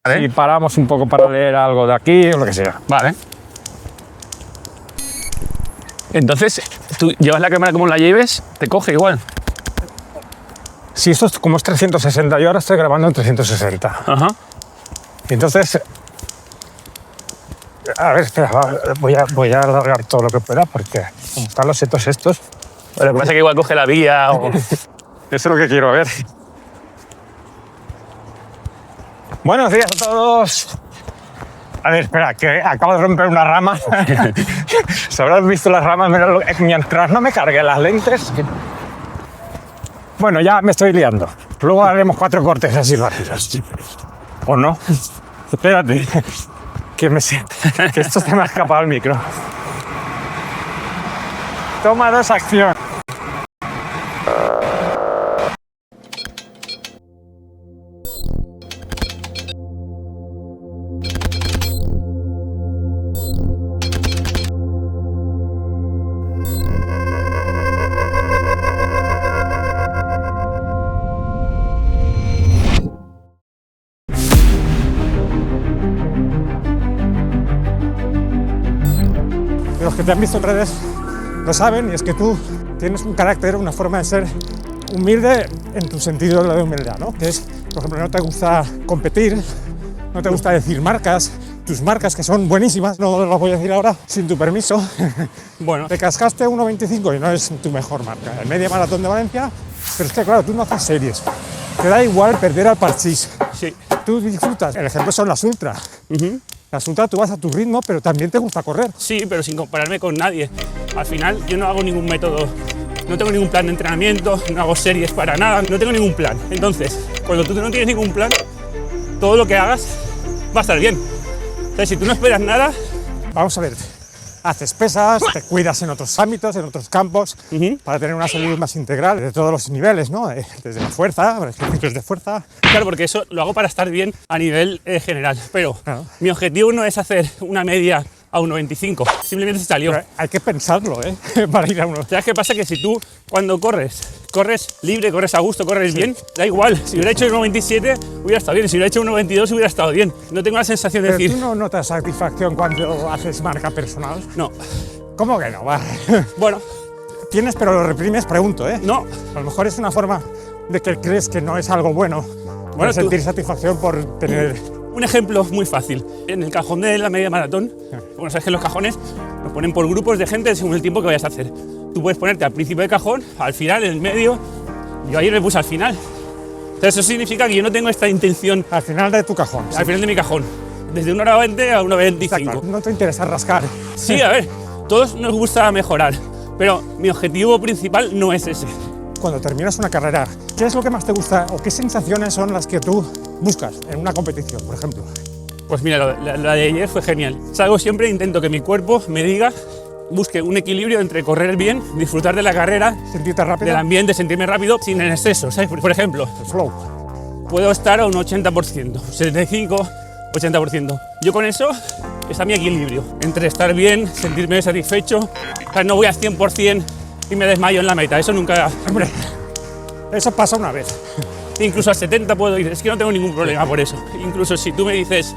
Vale. Si paramos un poco para leer algo de aquí o lo que sea. Vale. Entonces, tú llevas la cámara como la lleves, te coge igual. Si esto es como es 360, yo ahora estoy grabando en 360. Ajá. Y entonces, a ver, espera, voy a alargar todo lo que pueda porque como están los setos estos, Lo que pasa es que igual coge la vía o... eso es lo que quiero ver. Buenos días a todos. A ver, espera, que acabo de romper una rama. Se habrán visto las ramas mientras no me cargue las lentes. Bueno, ya me estoy liando. Luego haremos 4 cortes así rápidos. ¿O no? Espérate, que esto se me ha escapado el micro. Toma 2, acción. Los que te han visto en redes lo saben, y es que tú tienes un carácter, una forma de ser humilde en tu sentido de humildad, ¿no? Que es, por ejemplo, no te gusta competir, no te gusta decir marcas, tus marcas que son buenísimas, no las voy a decir ahora sin tu permiso. Bueno, Te cascaste 1.25 y no es tu mejor marca. El Media Maratón de Valencia, pero es que claro, tú no haces series. Te da igual perder al parchís. sí. Tú disfrutas. El ejemplo son las ultra. Las ultra tú vas a tu ritmo, pero también te gusta correr. Sí, pero sin compararme con nadie. Al final yo no hago ningún método, no tengo ningún plan de entrenamiento, no hago series para nada, no tengo ningún plan. Entonces, cuando tú no tienes ningún plan, todo lo que hagas va a estar bien. Entonces, si tú no esperas nada, Vamos a ver, haces pesas, te cuidas en otros ámbitos, en otros campos, para tener una salud más integral de todos los niveles, ¿no? Desde la fuerza, ejercicios de fuerza. claro, porque eso lo hago para estar bien a nivel general. Pero Claro. mi objetivo no es hacer una media a 1.25, simplemente se salió. Pero hay que pensarlo, para ir a uno. ¿Sabes qué pasa? Que si tú cuando corres libre, corres a gusto, corres bien, da igual. Si hubiera hecho 1.27 hubiera estado bien, si hubiera hecho 1.22 hubiera estado bien. No tengo la sensación de Pero decir, tú no notas satisfacción cuando haces marca personal. no, ¿Cómo que no? Va. bueno, Tienes, pero lo reprimes, pregunto, no. A lo mejor es una forma de que crees que no es algo bueno. Bueno, tú- sentir satisfacción por tener... Un ejemplo muy fácil. En el cajón de la media maratón, bueno, sabes que los cajones los ponen por grupos de gente según el tiempo que vayas a hacer. Tú puedes ponerte al principio del cajón, al final, en el medio. Yo ayer me puse al final. Entonces eso significa que yo no tengo esta intención Al final de tu cajón. al final de mi cajón. Desde 1:20 a 1:25. Exacto, no te interesa rascar. Sí, a ver, todos nos gusta mejorar, pero mi objetivo principal no es ese. Cuando terminas una carrera, ¿qué es lo que más te gusta o qué sensaciones son las que tú buscas en una competición, por ejemplo? Pues mira, la de ayer fue genial. Salgo siempre e intento que mi cuerpo me diga, busque un equilibrio entre correr bien, disfrutar de la carrera, ¿Sentirte rápido? del ambiente, sentirme rápido, sin en exceso. ¿Sabes? Por ejemplo, Flow. puedo estar a un 80%, 75%, 80%. Yo con eso está mi equilibrio, entre estar bien, sentirme satisfecho. O sea, no voy al 100% y me desmayo en la meta, eso nunca... Hombre, eso pasa una vez. Incluso a 70 puedo ir, es que no tengo ningún problema por eso. Incluso si tú me dices,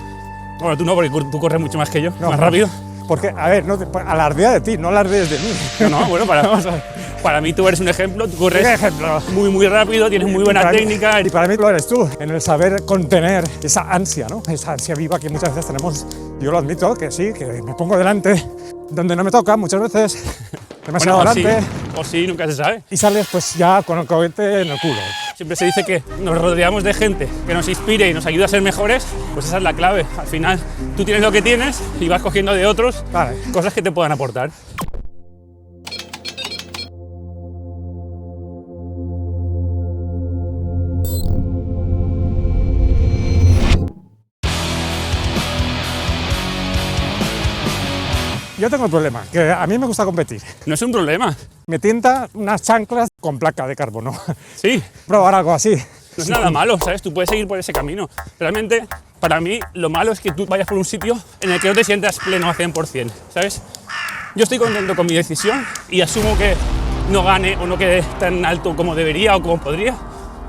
bueno, tú no, porque tú corres mucho más que yo, No, más rápido. Porque, a ver, no alardea de ti, no alardees de mí. No, bueno, para mí tú eres un ejemplo, tú ¿Qué corres ejemplo? muy rápido, tienes muy buena Para mí- técnica. Y para mí lo eres tú, en el saber contener esa ansia, ¿no? Esa ansia viva que muchas veces tenemos. Yo lo admito, que sí, que me pongo delante donde no me toca, muchas veces, demasiado Bueno, delante, o sí, nunca se sabe. y sales pues ya con el cohete en el culo. Siempre se dice que nos rodeamos de gente que nos inspire y nos ayude a ser mejores, pues esa es la clave. Al final tú tienes lo que tienes y vas cogiendo de otros Vale. cosas que te puedan aportar. Yo tengo el problema, que a mí me gusta competir. No es un problema. Me tienta unas chanclas con placa de carbono. Sí, Probar algo así. no es nada malo, ¿sabes? Tú puedes seguir por ese camino. Realmente, para mí, lo malo es que tú vayas por un sitio en el que no te sientas pleno al 100%, ¿sabes? Yo estoy contento con mi decisión y asumo que no gane o no quede tan alto como debería o como podría.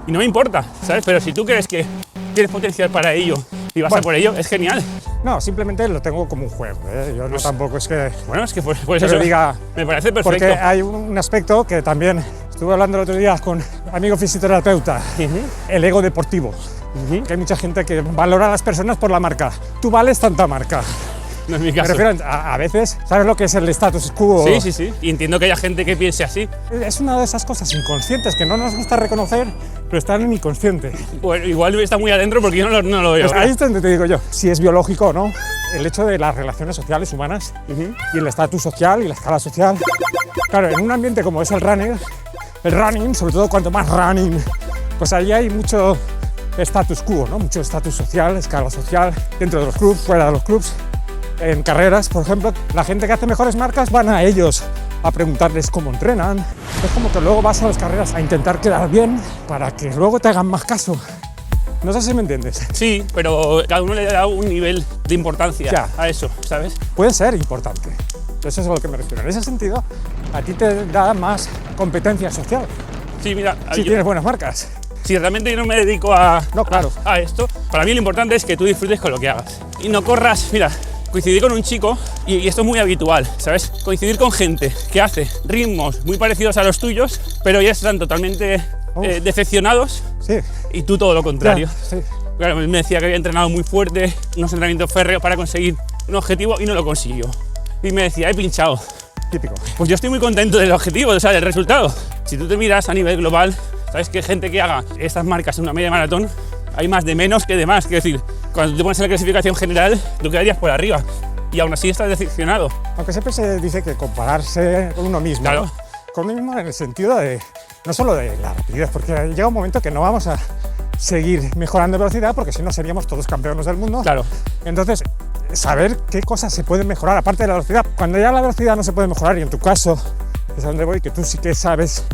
Y no me importa, ¿sabes? Pero si tú crees que tienes potencial para ello y vas a por ello, es genial. No, simplemente lo tengo como un juego, ¿eh? Yo no tampoco es que... Bueno, es que pues que eso lo diga, me parece perfecto. porque hay un aspecto que también estuve hablando el otro día con un amigo fisioterapeuta, el ego deportivo. Que hay mucha gente que valora a las personas por la marca. Tú vales tanta marca. No es mi Me caso. refiero a veces, ¿sabes lo que es el status quo? Sí. Y entiendo que haya gente que piense así. Es una de esas cosas inconscientes que no nos gusta reconocer, pero están en mi inconsciente. Pues igual está muy adentro porque yo no lo veo. Pues ahí es donde te digo yo, si es biológico o no, el hecho de las relaciones sociales humanas y el estatus social y la escala social. Claro, en un ambiente como es el running, sobre todo cuanto más running, pues ahí hay mucho status quo, ¿no? Mucho estatus social, escala social, dentro de los clubs, fuera de los clubs. En carreras, por ejemplo, la gente que hace mejores marcas van a ellos a preguntarles cómo entrenan. Es como que luego vas a las carreras a intentar quedar bien para que luego te hagan más caso. No sé si me entiendes. Sí, pero cada uno le da un nivel de importancia a eso, ¿sabes? Puede ser importante. Eso es a lo que me refiero. En ese sentido, a ti te da más competencia social. Sí, mira, Si tienes buenas marcas. Si realmente yo no me dedico a esto, para mí lo importante es que tú disfrutes con lo que hagas. Y no corras, mira, coincidí con un chico, y esto es muy habitual, ¿sabes? Coincidir con gente que hace ritmos muy parecidos a los tuyos, pero ya están totalmente decepcionados, y tú todo lo contrario. Claro, me decía que había entrenado muy fuerte, unos entrenamientos férreos para conseguir un objetivo y no lo consiguió. Y me decía, he pinchado. Típico. Pues yo estoy muy contento del objetivo, o sea, del resultado. Si tú te miras a nivel global, sabes que gente que haga estas marcas en una media maratón, hay más de menos que de más. Quiero decir, cuando te pones en la clasificación general, tú quedarías por arriba. Y aún así estás decepcionado. Aunque siempre se dice que compararse con uno mismo, claro, ¿no? Con uno mismo en el sentido de, no solo de la rapidez, porque llega un momento que no vamos a seguir mejorando velocidad, porque si no seríamos todos campeones del mundo. Claro. Entonces, saber qué cosas se pueden mejorar, aparte de la velocidad. Cuando ya la velocidad no se puede mejorar, y en tu caso, es a donde voy, que tú sí que sabes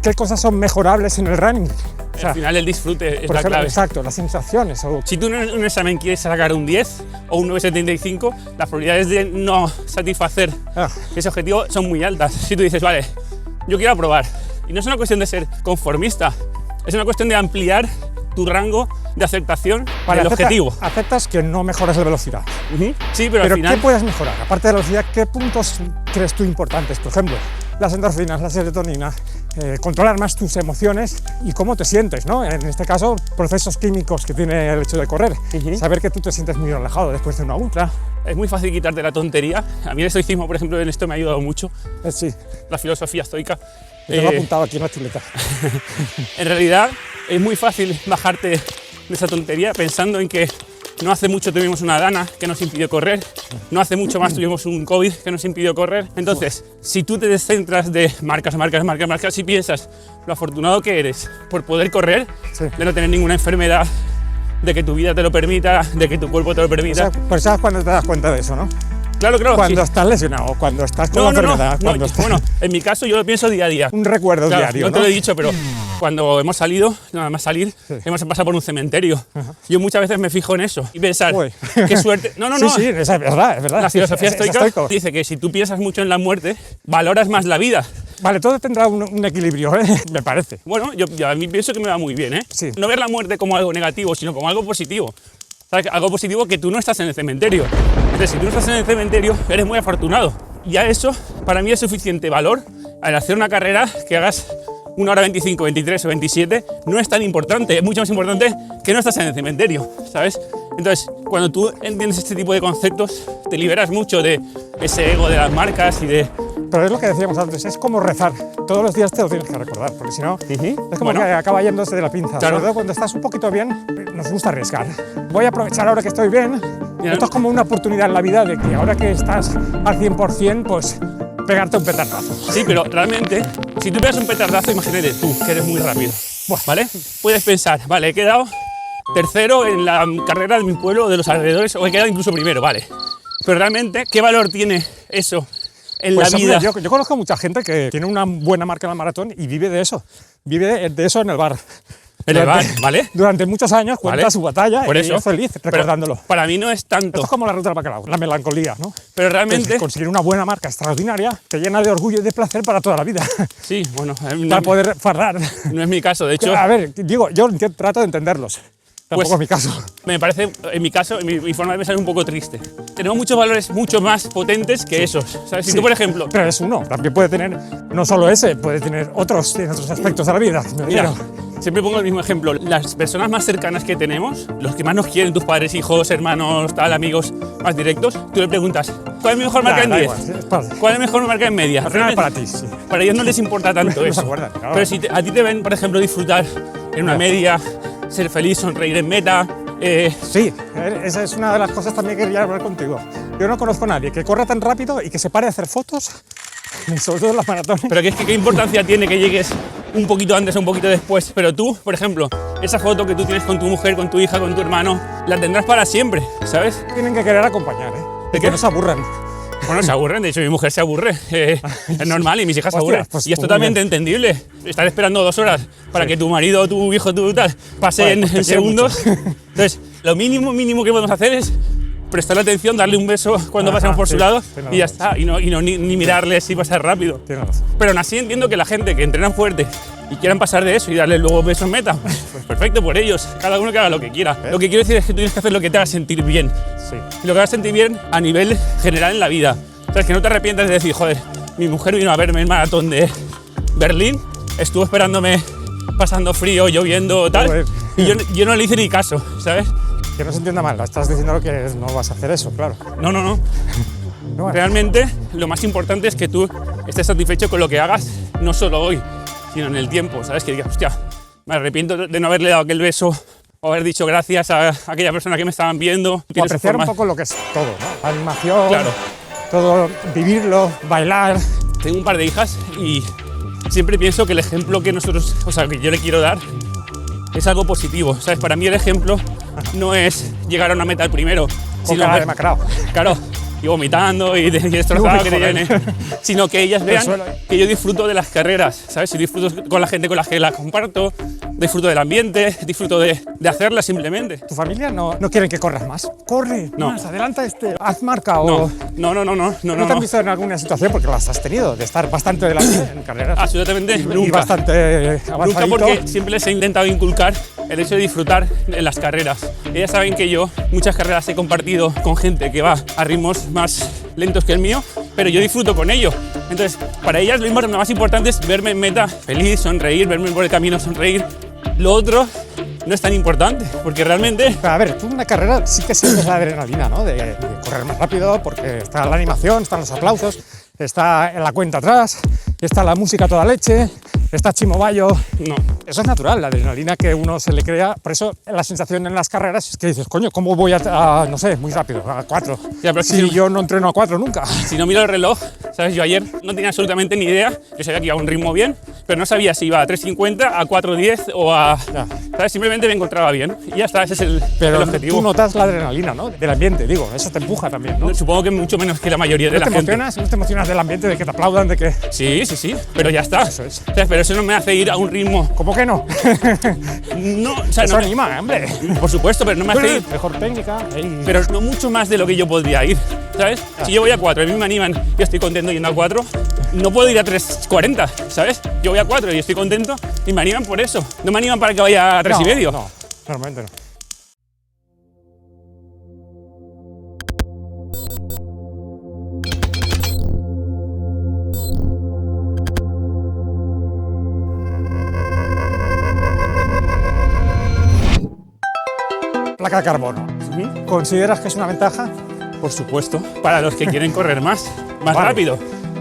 qué cosas son mejorables en el running. O sea, al final el disfrute es la clave. Exacto, las sensaciones. Si tú en un examen quieres sacar un 10 o un 9,75, las probabilidades de no satisfacer ese objetivo son muy altas. Si tú dices, vale, yo quiero aprobar, y no es una cuestión de ser conformista, es una cuestión de ampliar tu rango de aceptación del objetivo. Aceptas que no mejoras la velocidad. Sí, pero al final... ¿qué puedes mejorar? Aparte de la velocidad, ¿qué puntos crees tú importantes? Por ejemplo, las endorfinas, la serotonina, controlar más tus emociones y cómo te sientes, ¿no? En este caso, procesos químicos que tiene el hecho de correr. Saber que tú te sientes muy relajado después de una ultra. Es muy fácil quitarte la tontería. A mí el estoicismo, por ejemplo, en esto me ha ayudado mucho. Sí. La filosofía estoica. Te lo he apuntado aquí en la chuleta. En realidad, es muy fácil bajarte de esa tontería pensando en que no hace mucho tuvimos una dana que nos impidió correr, no hace mucho más tuvimos un COVID que nos impidió correr. Entonces, si tú te descentras de marcas y piensas lo afortunado que eres por poder correr, de no tener ninguna enfermedad, de que tu vida te lo permita, de que tu cuerpo te lo permita. Pues sabes cuando te das cuenta de eso, ¿no? Claro. Cuando estás lesionado, cuando estás con la enfermedad. Bueno, en mi caso yo lo pienso día a día. Un recuerdo diario, no te lo he dicho, pero cuando hemos salido, nada más salir, hemos pasado por un cementerio. Yo muchas veces me fijo en eso y pensar, qué suerte. No. Sí, es verdad. La filosofía estoica dice que si tú piensas mucho en la muerte, valoras más la vida. Vale, todo tendrá un equilibrio, me parece. Bueno, yo a mí pienso que me va muy bien, ¿eh? Sí. No ver la muerte como algo negativo, sino como algo positivo. ¿Sabes? Algo positivo, que tú no estás en el cementerio. Entonces, si tú no estás en el cementerio, eres muy afortunado. Ya eso, para mí, es suficiente valor. Al hacer una carrera que hagas 1 hora 25, 23 o 27, no es tan importante. Es mucho más importante que no estás en el cementerio, ¿sabes? Entonces, cuando tú entiendes este tipo de conceptos, te liberas mucho de ese ego de las marcas y de... Pero es lo que decíamos antes, es como rezar. Todos los días te lo tienes que recordar, porque si no, es como que acaba yéndose de la pinza. Claro. Sobre todo cuando estás un poquito bien, nos gusta arriesgar. Voy a aprovechar ahora que estoy bien. Esto es como una oportunidad en la vida de que ahora que estás al 100%, pues pegarte un petardazo. Sí, pero realmente, si tú pegas un petardazo, imagínate tú, que eres muy rápido, ¿vale? Puedes pensar, vale, he quedado tercero en la carrera de mi pueblo o de los alrededores, o he quedado incluso primero, vale. Pero realmente, ¿qué valor tiene eso en la vida? Hombre, yo conozco mucha gente que tiene una buena marca en la maratón y vive de eso. Vive de eso en el bar. En el bar, ¿vale? Durante muchos años cuenta su batalla y es feliz recordándolo. Pero para mí no es tanto. Esto es como la ruta del bacalao, la melancolía, ¿no? Pero realmente... conseguir una buena marca extraordinaria te llena de orgullo y de placer para toda la vida. Sí, bueno... para poder fardar. No es mi caso, de hecho... A ver, digo, yo trato de entenderlos. Tampoco es mi caso. Me parece, en mi caso, mi forma de pensar es un poco triste. Tenemos muchos valores mucho más potentes que esos, ¿sabes? Si tú, por ejemplo... Pero es uno, también puede tener, no solo ese, puede tener otros, tiene otros aspectos de la vida. Mira, siempre pongo el mismo ejemplo. Las personas más cercanas que tenemos, los que más nos quieren, tus padres, hijos, hermanos, tal, amigos más directos, tú le preguntas, ¿cuál es mi mejor marca en 10? ¿Cuál es mi mejor marca en media? Al final para ti, sí. Para ellos no les importa tanto No eso. se acuerdan, claro. Pero si a ti te ven, por ejemplo, disfrutar en una media, ser feliz, sonreír en meta... Sí, esa es una de las cosas también que quería hablar contigo. Yo no conozco a nadie que corra tan rápido y que se pare a hacer fotos, sobre todo en las maratones. Pero ¿qué importancia tiene que llegues un poquito antes o un poquito después? Pero tú, por ejemplo, esa foto que tú tienes con tu mujer, con tu hija, con tu hermano, la tendrás para siempre, ¿sabes? Tienen que querer acompañar, ¿eh? ¿De que qué? no se aburran. Bueno, se aburren, de hecho mi mujer se aburre, es normal y mis hijas se Hostia, aburren. pues Y es totalmente entendible. Estar esperando 2 horas para que tu marido, tu hijo, tu tal, pase Pues en segundos. Entonces, lo mínimo que podemos hacer es prestarle atención, darle un beso cuando pasemos por su lado y ya está. Y no ni mirarles y pasar rápido. Tienes razón. Pero aún así entiendo que la gente que entrena fuerte y quieran pasar de eso y darle luego besos en meta, pues perfecto por ellos, cada uno que haga lo que quiera. Lo que quiero decir es que tú tienes que hacer lo que te haga sentir bien. Sí. Y lo que te haga sentir bien a nivel general en la vida. O sea, que no te arrepientas de decir, joder, mi mujer vino a verme el maratón de Berlín, estuvo esperándome pasando frío, lloviendo, tal, Joder. y yo no le hice ni caso, ¿sabes? Que no se entienda mal, estás diciendo que no vas a hacer eso, claro. No. No, Realmente lo más importante es que tú estés satisfecho con lo que hagas, no solo hoy, sino en el tiempo, ¿sabes? Que digas, hostia, me arrepiento de no haberle dado aquel beso o haber dicho gracias a aquella persona que me estaban viendo. o Tienes apreciar un forma- poco lo que es todo, ¿no? La animación, Claro. todo, vivirlo, bailar. Tengo un par de hijas y siempre pienso que el ejemplo que nosotros, o sea, que yo le quiero dar es algo positivo, ¿sabes? Para mí el ejemplo no es llegar a una meta al primero, Con cara de macrao. claro, y vomitando y destrozado Uy, que te joder. viene, sino que ellas vean suelo. que yo disfruto de las carreras, ¿sabes? Y disfruto con la gente con la que las comparto, disfruto del ambiente, disfruto de hacerlas simplemente. ¿Tu familia no quieren que corras más? Corre, No. más, adelanta haz marca o... No. ¿No te han visto en alguna situación, porque las has tenido, de estar bastante delante en carreras? Absolutamente Y nunca. bastante Nunca, avanzadito. porque siempre les he intentado inculcar el hecho de disfrutar en las carreras. Ellas saben que yo muchas carreras he compartido con gente que va a ritmos más lentos que el mío, pero yo disfruto con ello. Entonces, para ellas lo más importante es verme en meta feliz, sonreír, verme por el camino, sonreír. Lo otro no es tan importante, porque realmente... Pero a ver, tú en una carrera sí que sientes la adrenalina, ¿no? De correr más rápido, porque está la animación, están los aplausos, está en la cuenta atrás, está la música a toda leche, está Chimo Bayo. No. Eso es natural, la adrenalina que uno se le crea. Por eso la sensación en las carreras es que dices, coño, ¿cómo voy a no sé, muy rápido, a 4? Ya, pero Si yo no entreno a 4 nunca. Si no miro el reloj, ¿sabes? Yo ayer no tenía absolutamente ni idea. Yo sabía que iba a un ritmo bien, pero no sabía si iba a 3.50, a 4.10 o a... Ya. ¿Sabes? Simplemente me encontraba bien. Y ya está, ese es el Pero objetivo. tú notas la adrenalina, ¿no? Del ambiente, digo, eso te empuja también, ¿no? Supongo que mucho menos que la mayoría de ¿No la te gente. emocionas? ¿No te emocionas del ambiente, de que te aplaudan, de que... Sí, pero ya está. Eso es. ¿Sabes? Pero eso no me hace ir a un ritmo... ¿Cómo que no? No, o sea, Eso no, anima, hombre. por supuesto, pero no me hace ir... Mejor técnica. Pero no mucho más de lo que yo podría ir, ¿sabes? Si yo voy a 4 y a mí me animan, yo estoy contento yendo a 4, no puedo ir a 3.40, ¿sabes? Yo voy a 4 y estoy contento y me animan por eso. No me animan para que vaya a 3.5. No, normalmente no. Placa de carbono. ¿Consideras que es una ventaja? Por supuesto, para los que quieren correr más Vale. rápido.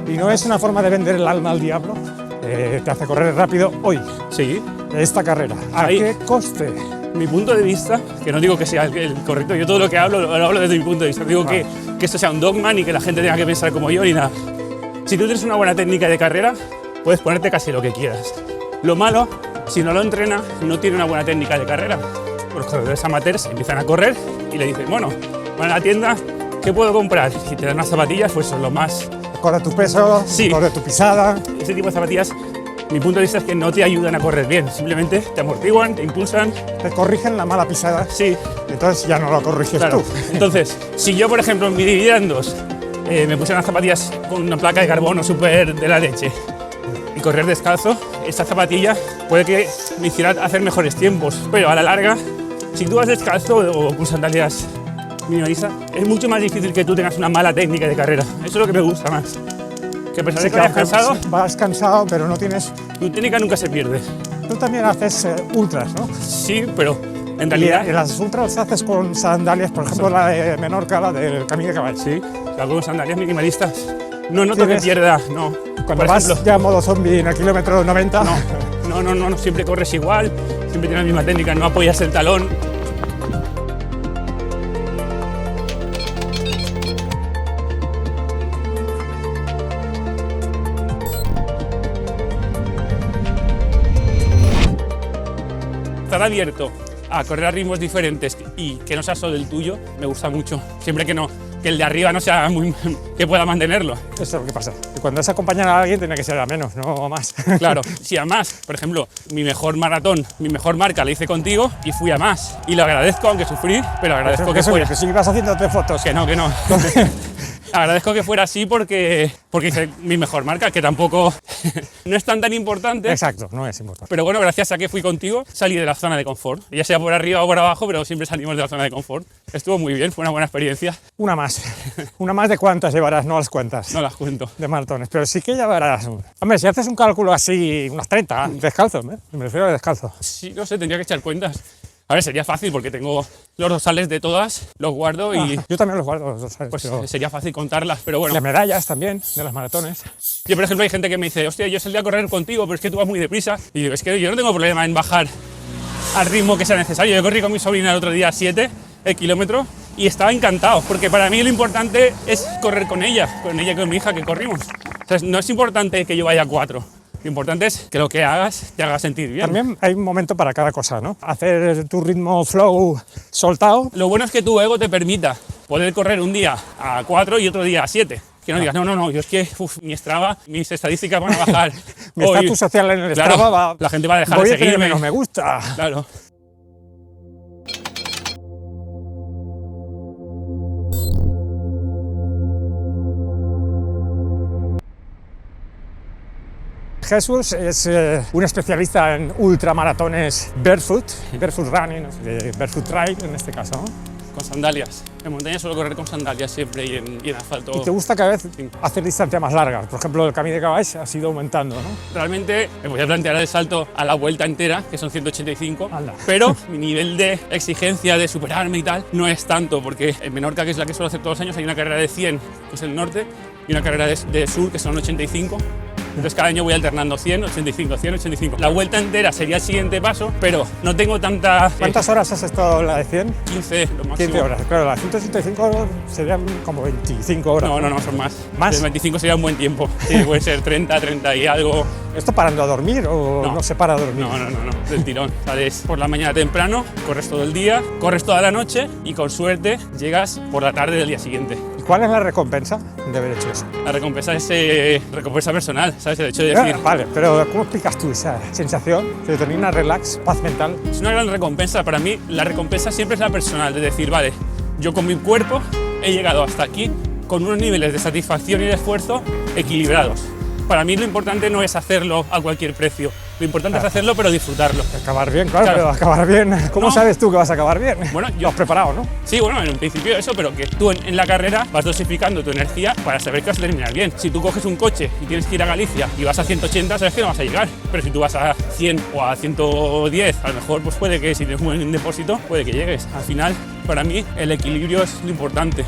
¿Y no es una forma de vender el alma al diablo? Te hace correr rápido hoy, Sí, esta carrera. ¿A Ahí. qué coste? mi punto de vista, que no digo que sea el correcto, yo todo lo que hablo lo hablo desde mi punto de vista, no digo que esto sea un dogma ni que la gente tenga que pensar como yo ni nada. Si tú tienes una buena técnica de carrera, puedes ponerte casi lo que quieras. Lo malo, si no lo entrena, no tiene una buena técnica de carrera. Los corredores amateurs empiezan a correr y le dicen, bueno, van a la tienda, ¿qué puedo comprar? Si te dan unas zapatillas, pues son lo más... Corre tu peso, Sí. corre tu pisada. Ese tipo de zapatillas, mi punto de vista es que no te ayudan a correr bien, simplemente te amortiguan, te impulsan. Te corrigen la mala pisada. Sí, Entonces ya no lo corriges claro. tú. Entonces, si yo, por ejemplo, me dividiera en dos, me pusiera unas zapatillas con una placa de carbono súper de la leche y correr descalzo, esta zapatilla puede que me hiciera hacer mejores tiempos, pero a la larga Si tú vas descalzo o con sandalias minimalistas, es mucho más difícil que tú tengas una mala técnica de carrera. Eso es lo que me gusta más. Que a pesar de que vayas cansado, vas cansado, pero no tienes... tu técnica nunca se pierde. Tú también haces ultras, ¿no? Sí, pero en realidad... Y las ultras haces con sandalias, por ejemplo, la de Menorca, la del Camí de Caballo. Sí, hago con sandalias minimalistas. No noto que pierda, no. Cuando Por vas ejemplo, ya modo zombie en el kilómetro 90... No, siempre corres igual, siempre tienes la misma técnica, no apoyas el talón. Estar abierto a correr a ritmos diferentes y que no sea solo el tuyo, me gusta mucho. Siempre que el de arriba no sea muy... que pueda mantenerlo. Eso es lo que pasa. Y cuando es acompañar a alguien tiene que ser a menos, no a más. Claro, sí, a más. Por ejemplo, mi mejor maratón, mi mejor marca la hice contigo y fui a más. Y lo agradezco, aunque sufrí, pero agradezco que fuera. Que si vas haciéndote fotos. Que no. Agradezco que fuera así porque hice mi mejor marca, que tampoco no es tan importante. Exacto, no es importante. Pero bueno, gracias a que fui contigo, salí de la zona de confort. Ya sea por arriba o por abajo, pero siempre salimos de la zona de confort. Estuvo muy bien, fue una buena experiencia. Una más. Una más de cuántas llevarás, no las cuentas. No las cuento. De maratones, pero sí que llevarás. Hombre, si haces un cálculo así, unas 30, descalzo, me refiero a descalzo. Sí, no sé, tendría que echar cuentas. A ver, sería fácil porque tengo los dorsales de todas, los guardo y... yo también los guardo, los dorsales. Pues sería fácil contarlas, pero bueno. Las medallas también, de las maratones. Yo, por ejemplo, hay gente que me dice, hostia, yo salí a correr contigo, pero es que tú vas muy deprisa. Y digo, es que yo no tengo problema en bajar al ritmo que sea necesario. Yo corrí con mi sobrina el otro día 7 el kilómetro y estaba encantado, porque para mí lo importante es correr con ella y con mi hija que corrimos. Entonces, no es importante que yo vaya a 4. Lo importante es que lo que hagas te haga sentir bien. También hay un momento para cada cosa, ¿no? Hacer tu ritmo flow soltado. Lo bueno es que tu ego te permita poder correr un día a 4 y otro día a 7. Que no digas, no, yo es que mi Strava, mis estadísticas van a bajar. Mi estatus social en el Strava va... La gente va a dejar voy de a tener seguirme. menos me gusta. Claro. Jesús es un especialista en ultramaratones barefoot running, barefoot trail en este caso, ¿no? Con sandalias. En montaña suelo correr con sandalias siempre y en asfalto. ¿Y te gusta cada vez hacer distancias más largas? Por ejemplo, el Camí de Caballo ha ido aumentando, ¿no? Realmente me voy a plantear el salto a la vuelta entera, que son 185, Anda. pero mi nivel de exigencia, de superarme y tal, no es tanto, porque en Menorca, que es la que suelo hacer todos los años, hay una carrera de 100, que es el norte, y una carrera de sur, que son 85. Entonces cada año voy alternando 100, 85, 100, 85. La vuelta entera sería el siguiente paso, pero no tengo tanta... ¿Cuántas horas has estado la de 100? 15, lo máximo. 15 horas. Claro, las 185 serían como 25 horas. No, son más. ¿Más? El 25 sería un buen tiempo. Sí, puede ser 30 y algo. ¿Esto parando a dormir o no se para a dormir? No, del tirón. Sales por la mañana temprano, corres todo el día, corres toda la noche y con suerte llegas por la tarde del día siguiente. ¿Y cuál es la recompensa de haber hecho eso? La recompensa es recompensa personal, ¿sabes? El hecho de decir... Vale, pero ¿cómo explicas tú esa sensación de tener una relax, paz mental? Es una gran recompensa. Para mí, la recompensa siempre es la personal, de decir, vale, yo con mi cuerpo he llegado hasta aquí con unos niveles de satisfacción y de esfuerzo equilibrados. Para mí lo importante no es hacerlo a cualquier precio, lo importante es hacerlo pero disfrutarlo. Acabar bien, claro, pero acabar bien. ¿Cómo sabes tú que vas a acabar bien? Bueno, lo has preparado, ¿no? Sí, bueno, en un principio eso, pero que tú en la carrera vas dosificando tu energía para saber que vas a terminar bien. Si tú coges un coche y tienes que ir a Galicia y vas a 180, sabes que no vas a llegar. Pero si tú vas a 100 o a 110, a lo mejor pues puede que si tienes un buen depósito, puede que llegues. Al final, para mí, el equilibrio es lo importante.